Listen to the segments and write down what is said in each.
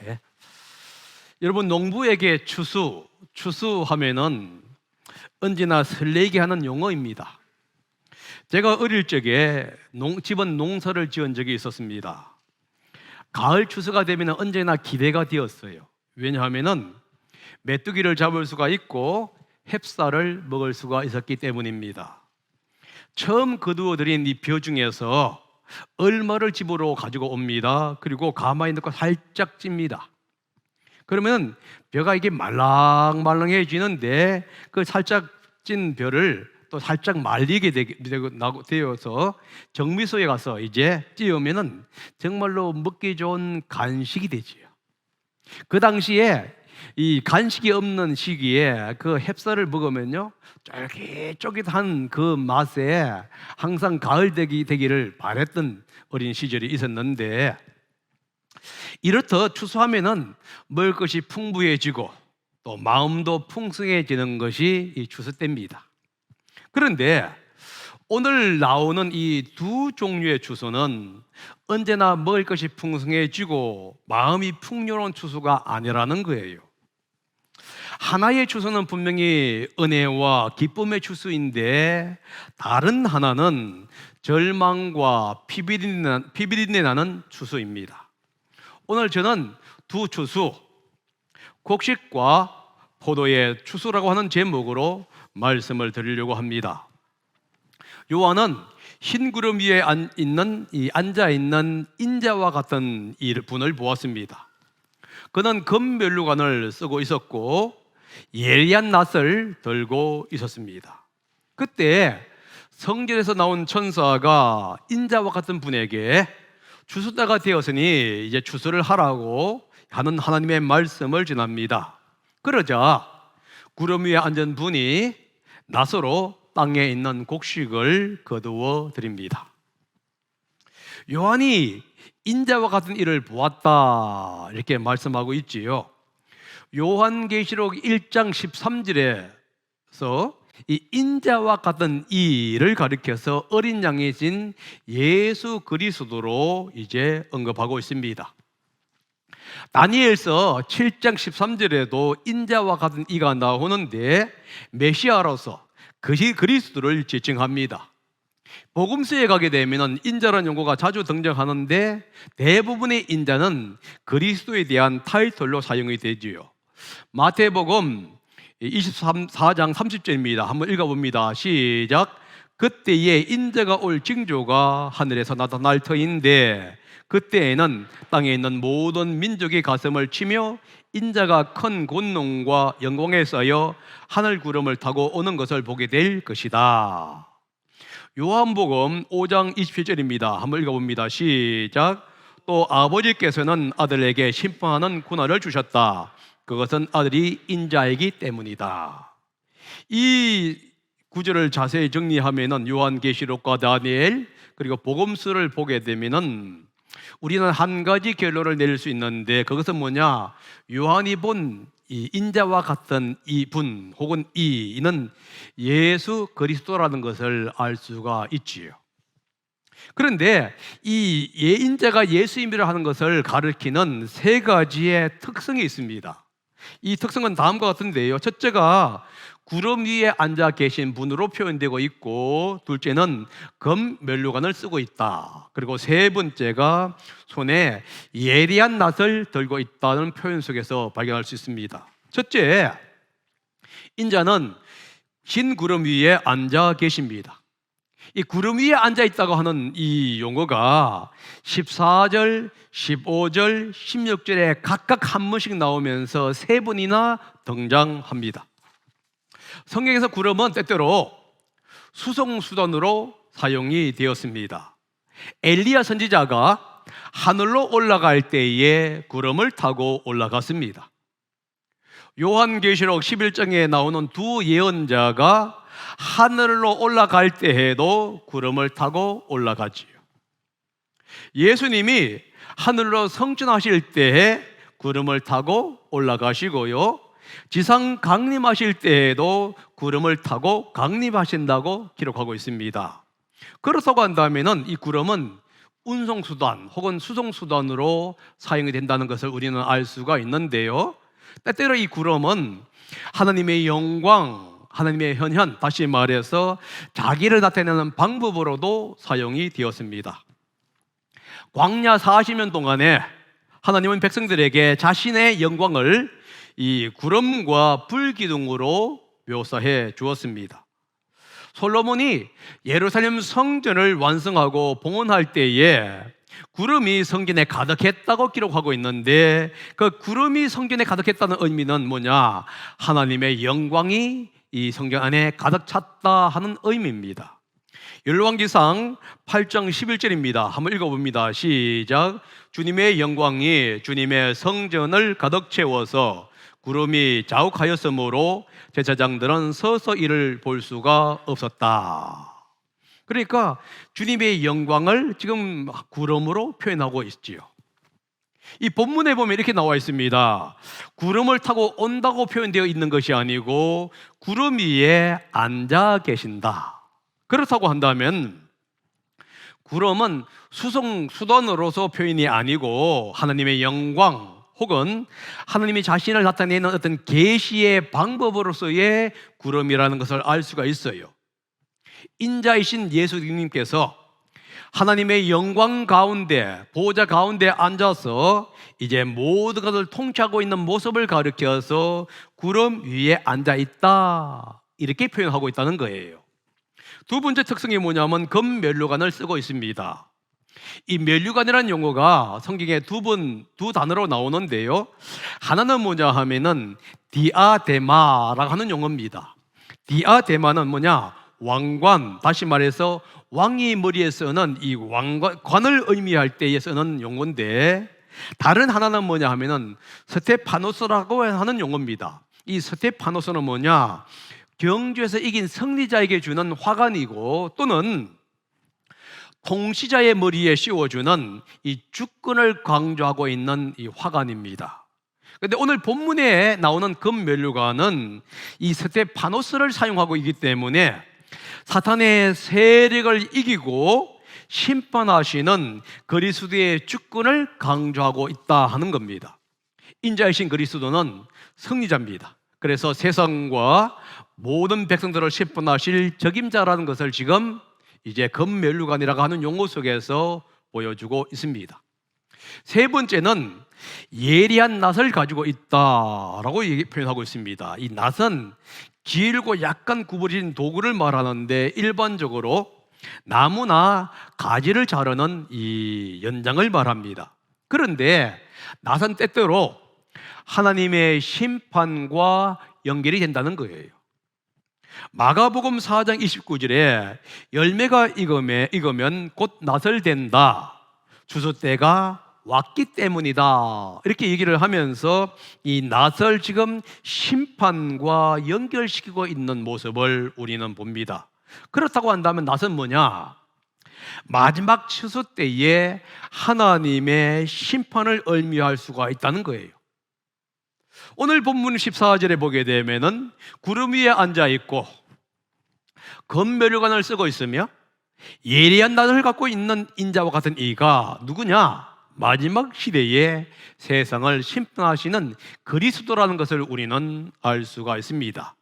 네. 여러분, 농부에게 추수하면은 언제나 설레게 하는 용어입니다. 제가 어릴 적에 집은 농사를 지은 적이 있었습니다. 가을 추수가 되면 언제나 기대가 되었어요. 왜냐하면은 메뚜기를 잡을 수가 있고 햅쌀을 먹을 수가 있었기 때문입니다. 처음 거두어들인 이 벼 중에서 얼마를 집으로 가지고 옵니다. 그리고 가마에 넣고 살짝 찝니다. 그러면 벼가 이게 말랑말랑해지는데 그 살짝 찐 벼를 또 살짝 말리게 되어서 정미소에 가서 이제 찌우면은 정말로 먹기 좋은 간식이 되지요. 그 당시에 이 간식이 없는 시기에 그 햅쌀을 먹으면요, 쫄깃쫄깃한 그 맛에 항상 가을 되기를 바랬던 어린 시절이 있었는데, 이렇듯 추수하면은 먹을 것이 풍부해지고 또 마음도 풍성해지는 것이 이 추수 때입니다. 그런데 오늘 나오는 이 두 종류의 추수는 언제나 먹을 것이 풍성해지고 마음이 풍요로운 추수가 아니라는 거예요. 하나의 추수는 분명히 은혜와 기쁨의 추수인데, 다른 하나는 절망과 피비린내 나는 추수입니다. 오늘 저는 두 추수, 곡식과 포도의 추수라고 하는 제목으로 말씀을 드리려고 합니다. 요한은 흰 구름 위에 앉아있는 인자와 같은 이 분을 보았습니다. 그는 금면류관을 쓰고 있었고 예리한 낫을 들고 있었습니다. 그때 성전에서 나온 천사가 인자와 같은 분에게 추수자가 되었으니 이제 추수를 하라고 하는 하나님의 말씀을 전합니다. 그러자 구름 위에 앉은 분이 낫으로 땅에 있는 곡식을 거두어 드립니다. 요한이 인자와 같은 일을 보았다 이렇게 말씀하고 있지요. 요한계시록 1장 13절에서 이 인자와 같은 일을 가리켜서 어린 양이신 예수 그리스도로 이제 언급하고 있습니다. 다니엘서 7장 13절에도 인자와 같은 이가 나오는데 메시아로서 그리스도를 지칭합니다. 복음서에 가게 되면 인자라는 용어가 자주 등장하는데 대부분의 인자는 그리스도에 대한 타이틀로 사용이 되지요. 마태복음 24장 30절입니다. 한번 읽어봅니다. 시작. 그때에 인자가 올 징조가 하늘에서 나타날 터인데 그때에는 땅에 있는 모든 민족이 가슴을 치며 인자가 큰 권능과 영광에 쌓여 하늘 구름을 타고 오는 것을 보게 될 것이다. 요한복음 5장 27절입니다. 한번 읽어봅니다. 시작. 또 아버지께서는 아들에게 심판하는 권한을 주셨다. 그것은 아들이 인자이기 때문이다. 이 구절을 자세히 정리하면은 요한계시록과 다니엘 그리고 복음서를 보게 되면은 우리는 한 가지 결론을 내릴 수 있는데, 그것은 뭐냐? 요한이 본 이 인자와 같은 이 분 혹은 이는 예수 그리스도라는 것을 알 수가 있지요. 그런데 이 인자가 예수님이라 하는 것을 가리키는 세 가지의 특성이 있습니다. 이 특성은 다음과 같은데요. 첫째가 구름 위에 앉아 계신 분으로 표현되고 있고, 둘째는 금면류관을 쓰고 있다. 그리고 세 번째가 손에 예리한 낫을 들고 있다는 표현 속에서 발견할 수 있습니다. 첫째, 인자는 흰 구름 위에 앉아 계십니다. 이 구름 위에 앉아 있다고 하는 이 용어가 14절, 15절, 16절에 각각 한 번씩 나오면서 세 번이나 등장합니다. 성경에서 구름은 때때로 수송수단으로 사용이 되었습니다. 엘리야 선지자가 하늘로 올라갈 때에 구름을 타고 올라갔습니다. 요한계시록 11장에 나오는 두 예언자가 하늘로 올라갈 때에도 구름을 타고 올라가지요. 예수님이 하늘로 성천하실 때에 구름을 타고 올라가시고요, 지상 강림하실 때에도 구름을 타고 강림하신다고 기록하고 있습니다. 그렇다고 한다면은 이 구름은 운송수단 혹은 수송수단으로 사용이 된다는 것을 우리는 알 수가 있는데요. 때때로 이 구름은 하나님의 영광, 하나님의 현현, 다시 말해서 자기를 나타내는 방법으로도 사용이 되었습니다. 광야 40년 동안에 하나님은 백성들에게 자신의 영광을 이 구름과 불기둥으로 묘사해 주었습니다. 솔로몬이 예루살렘 성전을 완성하고 봉헌할 때에 구름이 성전에 가득했다고 기록하고 있는데, 그 구름이 성전에 가득했다는 의미는 뭐냐? 하나님의 영광이 이 성전 안에 가득 찼다 하는 의미입니다. 열왕기상 8장 11절입니다. 한번 읽어봅니다. 시작. 주님의 영광이 주님의 성전을 가득 채워서 구름이 자욱하였으므로 제사장들은 서서 이를 볼 수가 없었다. 그러니까 주님의 영광을 지금 구름으로 표현하고 있지요. 이 본문에 보면 이렇게 나와 있습니다. 구름을 타고 온다고 표현되어 있는 것이 아니고 구름 위에 앉아 계신다. 그렇다고 한다면 구름은 수송수단으로서 표현이 아니고 하나님의 영광 혹은 하나님이 자신을 나타내는 어떤 계시의 방법으로서의 구름이라는 것을 알 수가 있어요. 인자이신 예수님께서 하나님의 영광 가운데, 보호자 가운데 앉아서 이제 모든 것을 통치하고 있는 모습을 가리켜서 구름 위에 앉아 있다, 이렇게 표현하고 있다는 거예요. 두 번째 특성이 뭐냐면 금면류관을 쓰고 있습니다. 이 면류관이라는 용어가 성경에 두 단어로 나오는데요. 하나는 뭐냐 하면은 디아데마라고 하는 용어입니다. 디아데마는 뭐냐? 왕관, 다시 말해서 왕이 머리에 쓰는 이 왕관을 의미할 때에 쓰는 용어인데, 다른 하나는 뭐냐 하면은 스테파노스라고 하는 용어입니다. 이 스테파노스는 뭐냐? 경주에서 이긴 승리자에게 주는 화관이고, 또는 통치자의 머리에 씌워주는 이 주권을 강조하고 있는 이 화관입니다. 그런데 오늘 본문에 나오는 금면류관은 이 스테파노스를 사용하고 있기 때문에 사탄의 세력을 이기고 심판하시는 그리스도의 주권을 강조하고 있다 하는 겁니다. 인자이신 그리스도는 승리자입니다. 그래서 세상과 모든 백성들을 심판하실 적임자라는 것을 지금 이제 금면류관이라고 하는 용어 속에서 보여주고 있습니다. 세 번째는 예리한 낫을 가지고 있다라고 표현하고 있습니다. 이 낫은 길고 약간 구부러진 도구를 말하는데, 일반적으로 나무나 가지를 자르는 이 연장을 말합니다. 그런데 낫은 때때로 하나님의 심판과 연결이 된다는 거예요. 마가복음 4장 29절에 열매가 익으면 곧 낫을 댄다, 주수 때가 왔기 때문이다, 이렇게 얘기를 하면서 이 낫을 지금 심판과 연결시키고 있는 모습을 우리는 봅니다. 그렇다고 한다면 낫은 뭐냐? 마지막 추수 때에 하나님의 심판을 의미할 수가 있다는 거예요. 오늘 본문 14절에 보게 되면은 구름 위에 앉아 있고 금면류관을 쓰고 있으며 예리한 낫을 갖고 있는 인자와 같은 이가 누구냐? 마지막 시대에 세상을 심판하시는 그리스도라는 것을 우리는 알 수가 있습니다.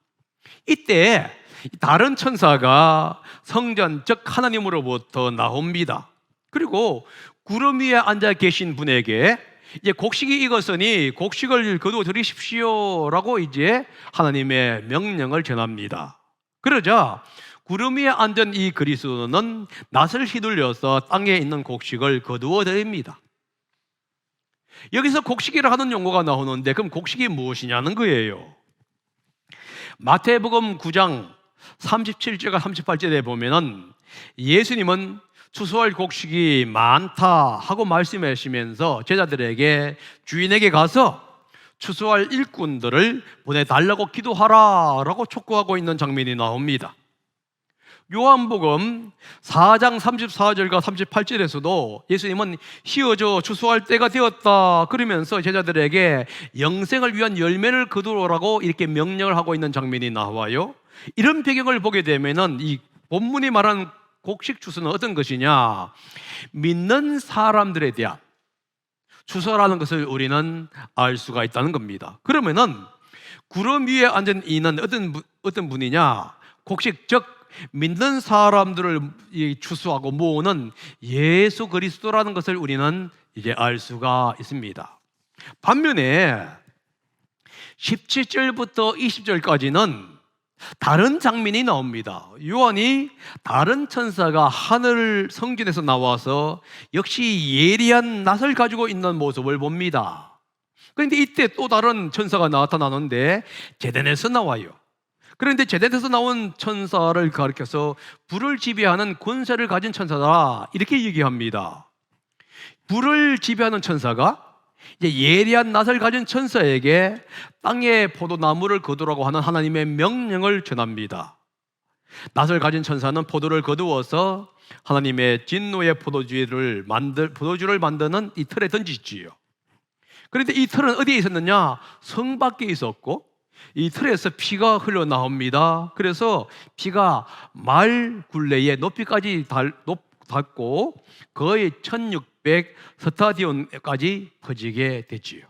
이때 다른 천사가 성전, 즉 하나님으로부터 나옵니다. 그리고 구름 위에 앉아 계신 분에게 이제 곡식이 익었으니 곡식을 거두어 드리십시오라고 이제 하나님의 명령을 전합니다. 그러자 구름 위에 앉은 이 그리스도는 낫을 휘둘려서 땅에 있는 곡식을 거두어 드립니다. 여기서 곡식이라 하는 용어가 나오는데, 그럼 곡식이 무엇이냐는 거예요. 마태복음 9장 37절과 38절에 보면은 예수님은 추수할 곡식이 많다 하고 말씀하시면서 제자들에게 주인에게 가서 추수할 일꾼들을 보내달라고 기도하라 라고 촉구하고 있는 장면이 나옵니다. 요한복음 4장 34절과 38절에서도 예수님은 희어져 추수할 때가 되었다 그러면서 제자들에게 영생을 위한 열매를 거두라고 이렇게 명령을 하고 있는 장면이 나와요. 이런 배경을 보게 되면은 이 본문이 말하는 곡식 추수는 어떤 것이냐? 믿는 사람들에 대한 추수라는 것을 우리는 알 수가 있다는 겁니다. 그러면은 구름 위에 앉은 이는 어떤 분이냐? 곡식, 즉 믿는 사람들을 추수하고 모으는 예수 그리스도라는 것을 우리는 이제 알 수가 있습니다. 반면에 17절부터 20절까지는 다른 장면이 나옵니다. 요한이 다른 천사가 하늘 성전에서 나와서 역시 예리한 낫을 가지고 있는 모습을 봅니다. 그런데 이때 또 다른 천사가 나타나는데 제단에서 나와요. 그런데 제단에서 나온 천사를 가리켜서 불을 지배하는 권세를 가진 천사다, 이렇게 얘기합니다. 불을 지배하는 천사가 이제 예리한 낫을 가진 천사에게 땅의 포도나무를 거두라고 하는 하나님의 명령을 전합니다. 낫을 가진 천사는 포도를 거두어서 하나님의 진노의 포도주를 만드는 이 틀에 던지지요. 그런데 이 틀은 어디에 있었느냐? 성 밖에 있었고 이 틀에서 피가 흘러나옵니다. 그래서 피가 말 굴레의 높이까지 닿고 거의 1600 스타디온까지 퍼지게 됐지요.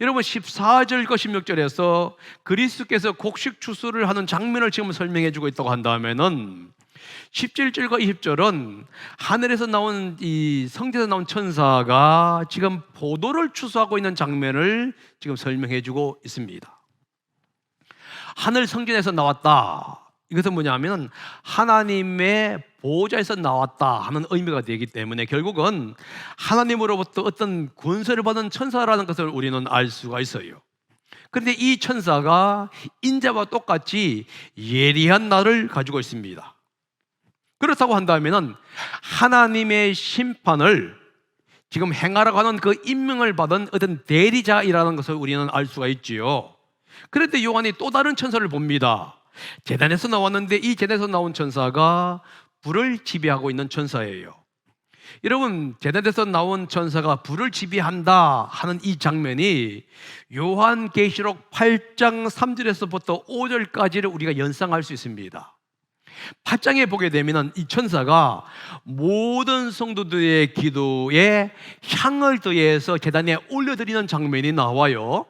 여러분 14절과 16절에서 그리스도께서 곡식 추수를 하는 장면을 지금 설명해 주고 있다고 한다면은 17절과 20절은 하늘에서 나온 이 성전에서 나온 천사가 지금 포도를 추수하고 있는 장면을 지금 설명해 주고 있습니다. 하늘 성전에서 나왔다, 이것은 뭐냐면 하나님의 보호자에서 나왔다 하는 의미가 되기 때문에 결국은 하나님으로부터 어떤 권세를 받은 천사라는 것을 우리는 알 수가 있어요. 그런데 이 천사가 인자와 똑같이 예리한 낫을 가지고 있습니다. 그렇다고 한다면 하나님의 심판을 지금 행하라고 하는 그 임명을 받은 어떤 대리자이라는 것을 우리는 알 수가 있지요. 그런데 요한이 또 다른 천사를 봅니다. 제단에서 나왔는데 이 제단에서 나온 천사가 불을 지배하고 있는 천사예요. 여러분, 제단에서 나온 천사가 불을 지배한다 하는 이 장면이 요한계시록 8장 3절에서부터 5절까지를 우리가 연상할 수 있습니다. 8장에 보게 되면 이 천사가 모든 성도들의 기도에 향을 더해서 제단에 올려드리는 장면이 나와요.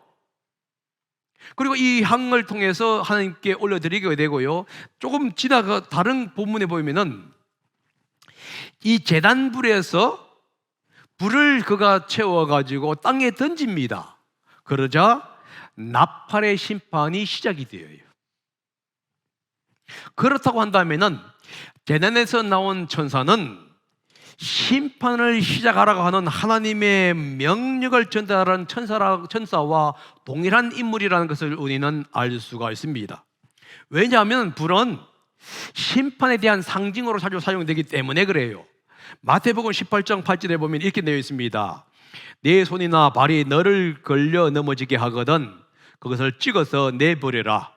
그리고 이 향을 통해서 하나님께 올려드리게 되고요, 조금 지나가 다른 본문에 보면은 이 제단불에서 불을 그가 채워가지고 땅에 던집니다. 그러자 나팔의 심판이 시작이 되어요. 그렇다고 한다면은 제단에서 나온 천사는 심판을 시작하라고 하는 하나님의 명령을 전달하는 천사와 동일한 인물이라는 것을 우리는 알 수가 있습니다. 왜냐하면 불은 심판에 대한 상징으로 자주 사용되기 때문에 그래요. 마태복음 18장 8절에 보면 이렇게 되어 있습니다. 내 손이나 발이 너를 걸려 넘어지게 하거든 그것을 찍어서 내버려라.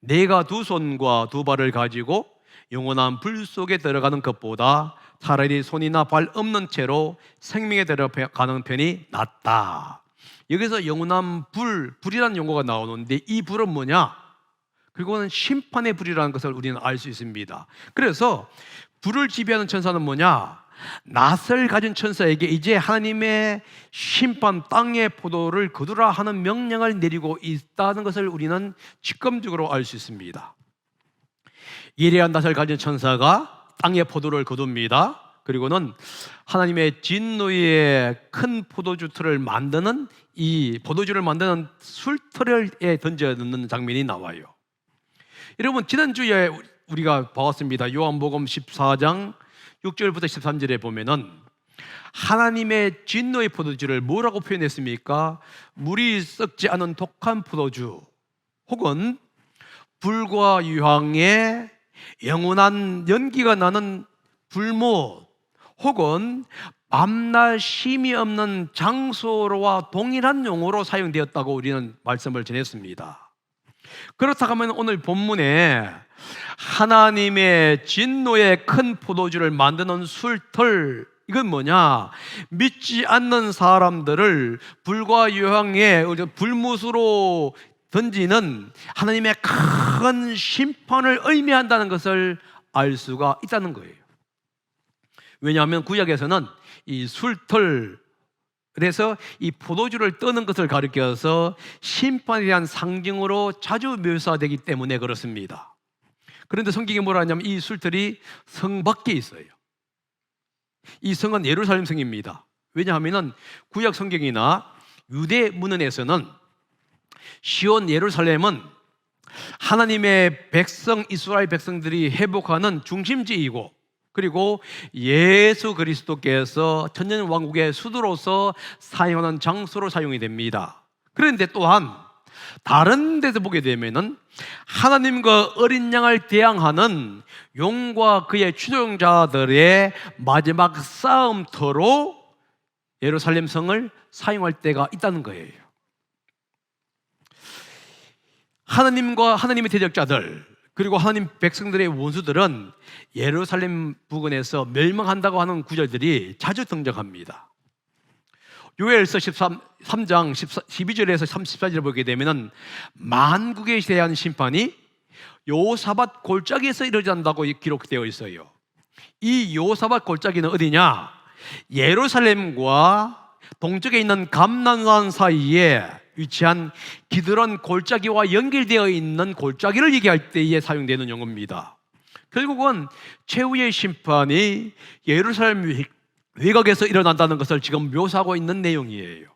내가 두 손과 두 발을 가지고 영원한 불 속에 들어가는 것보다 차라리 손이나 발 없는 채로 생명에 들어가는 편이 낫다. 여기서 영원한 불이라는 용어가 나오는데 이 불은 뭐냐? 그리고는 심판의 불이라는 것을 우리는 알 수 있습니다. 그래서 불을 지배하는 천사는 뭐냐? 낫을 가진 천사에게 이제 하나님의 심판, 땅의 포도를 거두라 하는 명령을 내리고 있다는 것을 우리는 직감적으로 알 수 있습니다. 예리한 낫을 가진 천사가 땅의 포도를 거둡니다. 그리고는 하나님의 진노의 큰 포도주를 만드는 이 포도주를 만드는 술틀에 던져 넣는 장면이 나와요. 여러분, 지난주에 우리가 보았습니다. 요한복음 14장 6절부터 13절에 보면은 하나님의 진노의 포도주를 뭐라고 표현했습니까? 물이 썩지 않은 독한 포도주, 혹은 불과 유황에 영원한 연기가 나는 불못, 혹은 밤낮 쉼이 없는 장소와 동일한 용어로 사용되었다고 우리는 말씀을 전했습니다. 그렇다고 하면 오늘 본문에 하나님의 진노의 큰 포도주를 만드는 술틀, 이건 뭐냐? 믿지 않는 사람들을 불과 유황에 불못으로 던지는 하나님의 큰 심판을 의미한다는 것을 알 수가 있다는 거예요. 왜냐하면 구약에서는 이 술털, 그래서 이 포도주를 떠는 것을 가리켜서 심판에 대한 상징으로 자주 묘사되기 때문에 그렇습니다. 그런데 성경이 뭐라 하냐면 이 술털이 성 밖에 있어요. 이 성은 예루살렘 성입니다. 왜냐하면 구약 성경이나 유대 문헌에서는 시온 예루살렘은 하나님의 백성 이스라엘 백성들이 회복하는 중심지이고, 그리고 예수 그리스도께서 천년왕국의 수도로서 사용하는 장소로 사용이 됩니다. 그런데 또한 다른 데서 보게 되면은 하나님과 어린 양을 대항하는 용과 그의 추종자들의 마지막 싸움터로 예루살렘 성을 사용할 때가 있다는 거예요. 하나님과 하나님의 대적자들, 그리고 하나님 백성들의 원수들은 예루살렘 부근에서 멸망한다고 하는 구절들이 자주 등장합니다. 요엘서 13장 12절에서 34절을 보게 되면 만국에 대한 심판이 요사밧 골짜기에서 이루어진다고 기록되어 있어요. 이 요사밧 골짜기는 어디냐? 예루살렘과 동쪽에 있는 감난산 사이에 위치한 기드론 골짜기와 연결되어 있는 골짜기를 얘기할 때에 사용되는 용어입니다. 결국은 최후의 심판이 예루살렘 외곽에서 일어난다는 것을 지금 묘사하고 있는 내용이에요.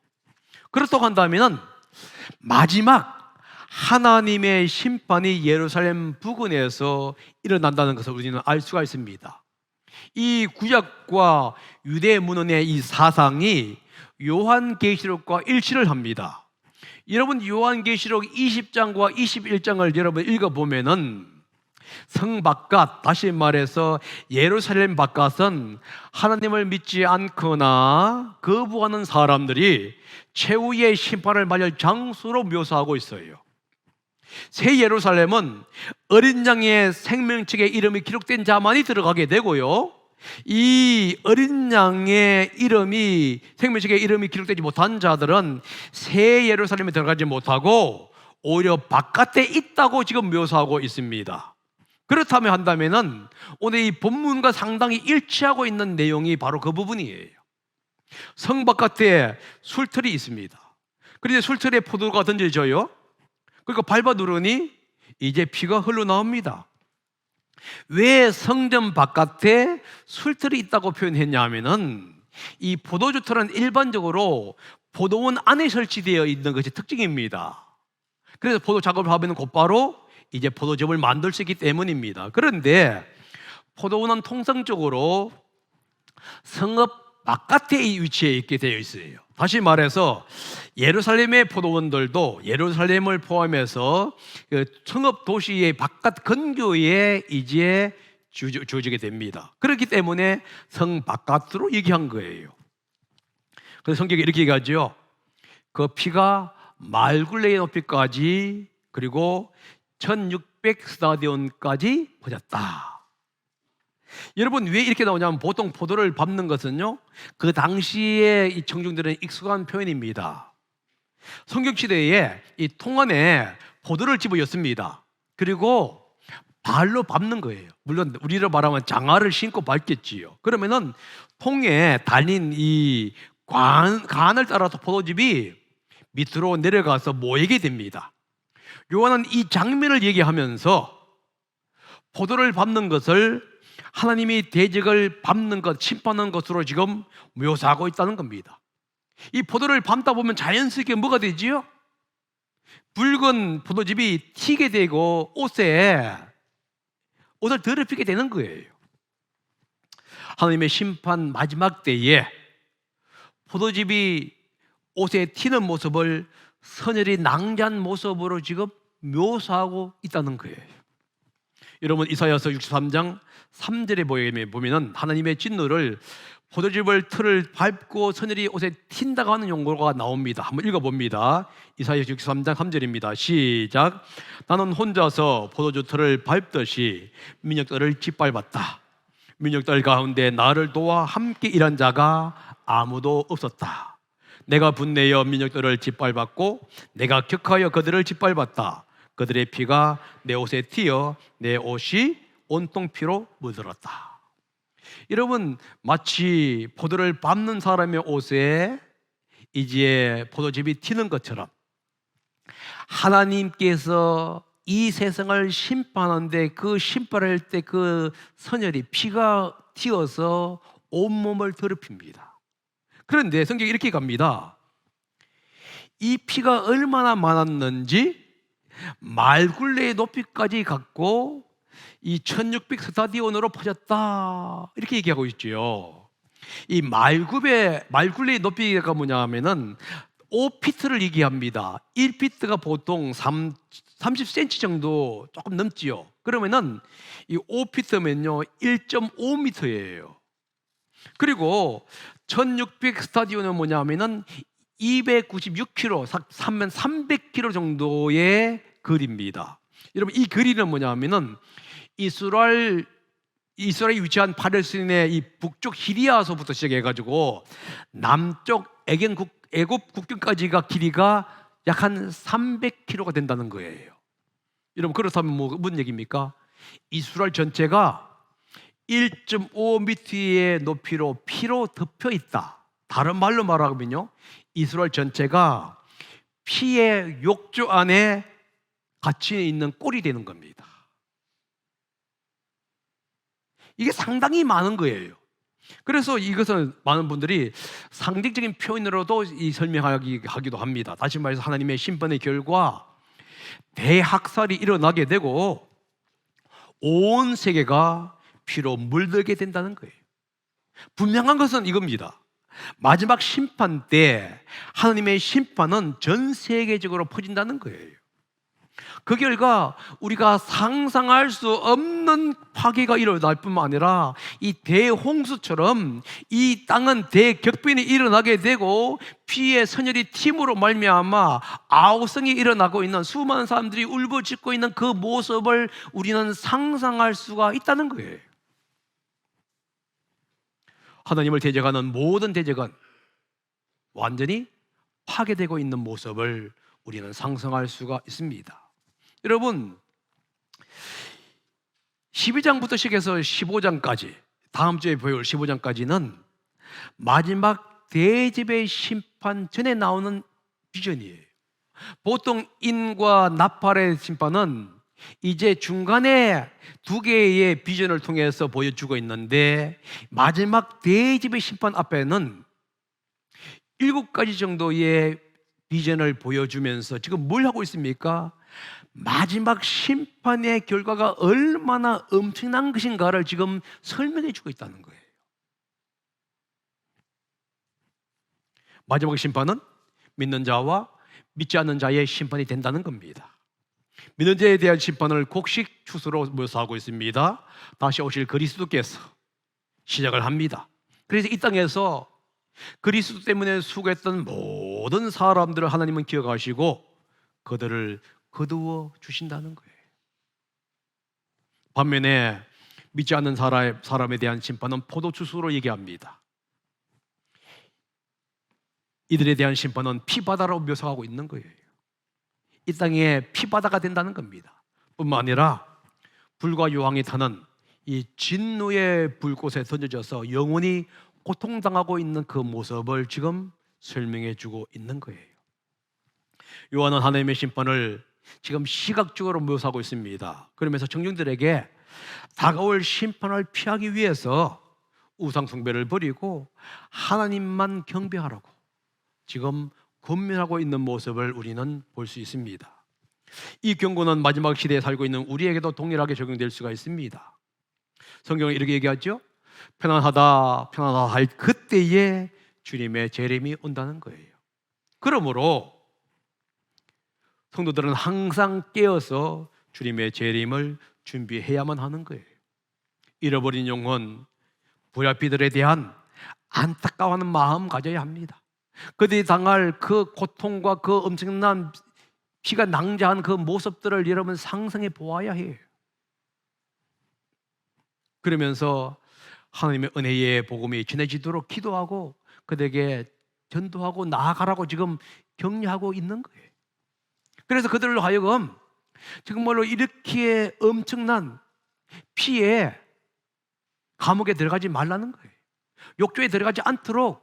그렇다고 한다면 마지막 하나님의 심판이 예루살렘 부근에서 일어난다는 것을 우리는 알 수가 있습니다. 이 구약과 유대 문헌의 이 사상이 요한계시록과 일치를 합니다. 여러분 요한계시록 20장과 21장을 여러분 읽어보면은 성 바깥, 다시 말해서 예루살렘 바깥은 하나님을 믿지 않거나 거부하는 사람들이 최후의 심판을 맞을 장소로 묘사하고 있어요. 새 예루살렘은 어린 양의 생명책의 이름이 기록된 자만이 들어가게 되고요, 이 어린 양의 이름이 생명책에 이름이 기록되지 못한 자들은 새 예루살렘에 들어가지 못하고 오히려 바깥에 있다고 지금 묘사하고 있습니다. 그렇다면 한다면은 오늘 이 본문과 상당히 일치하고 있는 내용이 바로 그 부분이에요. 성 바깥에 술틀이 있습니다. 그런데 술틀에 포도가 던져져요. 그러니까 밟아 누르니 이제 피가 흘러나옵니다. 왜 성전 바깥에 술틀이 있다고 표현했냐 하면은 이 포도주 틀은 일반적으로 포도원 안에 설치되어 있는 것이 특징입니다. 그래서 포도 작업을 하면 곧바로 이제 포도즙을 만들 수 있기 때문입니다. 그런데 포도원은 통상적으로 성읍 바깥에 위치해 있게 되어 있어요. 다시 말해서 예루살렘의 포도원들도 예루살렘을 포함해서 그 성읍 도시의 바깥 근교에 이제 주어지게 됩니다. 그렇기 때문에 성 바깥으로 얘기한 거예요. 그래서 성경이 이렇게 얘기하죠. 그 피가 말굴레의 높이까지 그리고 1600 스타디온까지 퍼졌다. 여러분 왜 이렇게 나오냐면 보통 포도를 밟는 것은요, 그 당시에 이 청중들은 익숙한 표현입니다. 성경시대에 이 통 안에 포도를 집어였습니다. 그리고 발로 밟는 거예요. 물론 우리로 말하면 장화를 신고 밟겠지요. 그러면은 통에 달린 이 간을 따라서 포도즙이 밑으로 내려가서 모이게 됩니다. 요한은 이 장면을 얘기하면서 포도를 밟는 것을 하나님이 대적을 밟는 것, 심판하는 것으로 지금 묘사하고 있다는 겁니다. 이 포도를 밟다 보면 자연스럽게 뭐가 되지요? 붉은 포도즙이 튀게 되고 옷을 더럽히게 되는 거예요. 하나님의 심판 마지막 때에 포도즙이 옷에 튀는 모습을 선혈이 낭자한 모습으로 지금 묘사하고 있다는 거예요. 여러분 이사야서 63장 3절에 보면은 하나님의 진노를 포도즙을 틀을 밟고 선혈이 옷에 튄다고 하는 용어가 나옵니다. 한번 읽어봅니다. 이사야 63장 3절입니다. 시작. 나는 혼자서 포도주 틀을 밟듯이 민족들을 짓밟았다. 민족들 가운데 나를 도와 함께 일한 자가 아무도 없었다. 내가 분내어 민족들을 짓밟았고 내가 격하여 그들을 짓밟았다. 그들의 피가 내 옷에 튀어 내 옷이 온통 피로 물들었다. 여러분, 마치 포도를 밟는 사람의 옷에 이제 포도즙이 튀는 것처럼 하나님께서 이 세상을 심판하는데 그 심판할 때 그 선혈이 피가 튀어서 온몸을 더럽힙니다. 그런데 성경이 이렇게 갑니다. 이 피가 얼마나 많았는지 말굴레의 높이까지 갔고 이 1600 스타디온으로 퍼졌다, 이렇게 얘기하고 있죠. 이 말굴레의 높이가 뭐냐 하면은 5피트를 얘기합니다. 1피트가 보통 30cm 정도 조금 넘지요. 그러면은 이 5피트면요 1.5m예요. 그리고 1600 스타디온은 뭐냐 하면은 296km, 300km 정도의 거리입니다. 여러분, 이 거리는 뭐냐 하면은 이스라엘에 위치한 팔레스타인의 이 북쪽 시리아서부터 시작해가지고 남쪽 애굽 국경까지가 길이가 약 한 300km가 된다는 거예요. 여러분, 그렇다면 무슨 얘기입니까? 이스라엘 전체가 1.5m의 높이로 피로 덮여 있다. 다른 말로 말하면요, 이스라엘 전체가 피의 욕조 안에 갇혀 있는 꼴이 되는 겁니다. 이게 상당히 많은 거예요. 그래서 이것은 많은 분들이 상징적인 표현으로도 설명하기도 합니다. 다시 말해서 하나님의 심판의 결과 대학살이 일어나게 되고 온 세계가 피로 물들게 된다는 거예요. 분명한 것은 이겁니다. 마지막 심판 때 하나님의 심판은 전 세계적으로 퍼진다는 거예요. 그 결과 우리가 상상할 수 없는 파괴가 일어날 뿐만 아니라 이 대홍수처럼 이 땅은 대격변이 일어나게 되고 피의 선혈이 튀므로 말미암아 아우성이 일어나고 있는, 수많은 사람들이 울부짖고 있는 그 모습을 우리는 상상할 수가 있다는 거예요. 하나님을 대적하는 모든 대적은 완전히 파괴되고 있는 모습을 우리는 상상할 수가 있습니다. 여러분, 12장부터 시작해서 15장까지, 다음 주에 보여올 15장까지는 마지막 대접의 심판 전에 나오는 비전이에요. 보통 인과 나팔의 심판은 이제 중간에 두 개의 비전을 통해서 보여주고 있는데, 마지막 대접의 심판 앞에는 7가지 정도의 비전을 보여주면서 지금 뭘 하고 있습니까? 마지막 심판의 결과가 얼마나 엄청난 것인가를 지금 설명해 주고 있다는 거예요. 마지막 심판은 믿는 자와 믿지 않는 자의 심판이 된다는 겁니다. 믿는 자에 대한 심판을 곡식 추수로 묘사하고 있습니다. 다시 오실 그리스도께서 시작을 합니다. 그래서 이 땅에서 그리스도 때문에 수고했던 모든 사람들을 하나님은 기억하시고 그들을 거두어 주신다는 거예요. 반면에 믿지 않는 사람에 대한 심판은 포도주수로 얘기합니다. 이들에 대한 심판은 피바다로 묘사하고 있는 거예요. 이 땅에 피바다가 된다는 겁니다. 뿐만 아니라 불과 유황이 타는 이 진노의 불꽃에 던져져서 영원히 고통당하고 있는 그 모습을 지금 설명해 주고 있는 거예요. 요한은 하나님의 심판을 지금 시각적으로 묘사하고 있습니다. 그러면서 청중들에게 다가올 심판을 피하기 위해서 우상 숭배를 버리고 하나님만 경배하라고 지금 권면하고 있는 모습을 우리는 볼 수 있습니다. 이 경고는 마지막 시대에 살고 있는 우리에게도 동일하게 적용될 수가 있습니다. 성경은 이렇게 얘기하죠. 편안하다 할 그때에 주님의 재림이 온다는 거예요. 그러므로 성도들은 항상 깨어서 주님의 재림을 준비해야만 하는 거예요. 잃어버린 영혼, 불합비들에 대한 안타까워하는 마음 가져야 합니다. 그들이 당할 그 고통과 그 엄청난 피가 낭자한 그 모습들을 여러분 상상해 보아야 해요. 그러면서 하나님의 은혜의 복음이 전해지도록 기도하고 그들에게 전도하고 나아가라고 지금 격려하고 있는 거예요. 그래서 그들로 하여금 정말로 이렇게 엄청난 피해 감옥에 들어가지 말라는 거예요. 욕조에 들어가지 않도록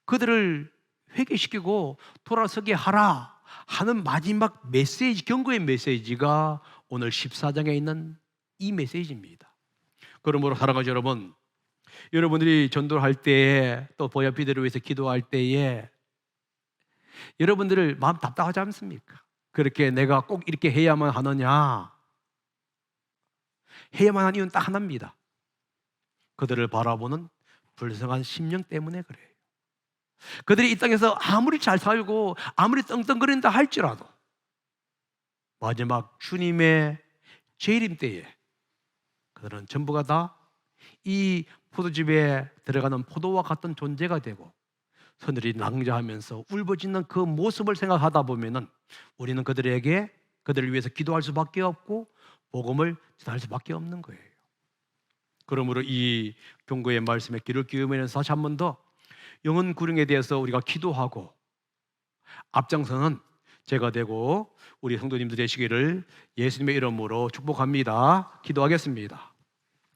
그들을 회개시키고 돌아서게 하라 하는 마지막 메시지, 경고의 메시지가 오늘 14장에 있는 이 메시지입니다. 그러므로 사랑하는 여러분, 여러분들이 전도를 할 때에 또 보혈피들을 위해서 기도할 때에 여러분들을 마음 답답하지 않습니까? 그렇게 내가 꼭 이렇게 해야만 하느냐? 해야만 하는 이유는 딱 하나입니다. 그들을 바라보는 불쌍한 심령 때문에 그래요. 그들이 이 땅에서 아무리 잘 살고 아무리 떵떵거린다 할지라도 마지막 주님의 재림 때에 그들은 전부가 다 이 포도즙에 들어가는 포도와 같은 존재가 되고 서늘이 낭자하면서 울부짖는 그 모습을 생각하다 보면은 우리는 그들을 위해서 기도할 수밖에 없고 복음을 전할 수밖에 없는 거예요. 그러므로 이 경고의 말씀에 귀를 기울이면서 다시 한 번 더 영혼 구령에 대해서 우리가 기도하고 앞장서는 제가 되고 우리 성도님들 되시기를 예수님의 이름으로 축복합니다. 기도하겠습니다.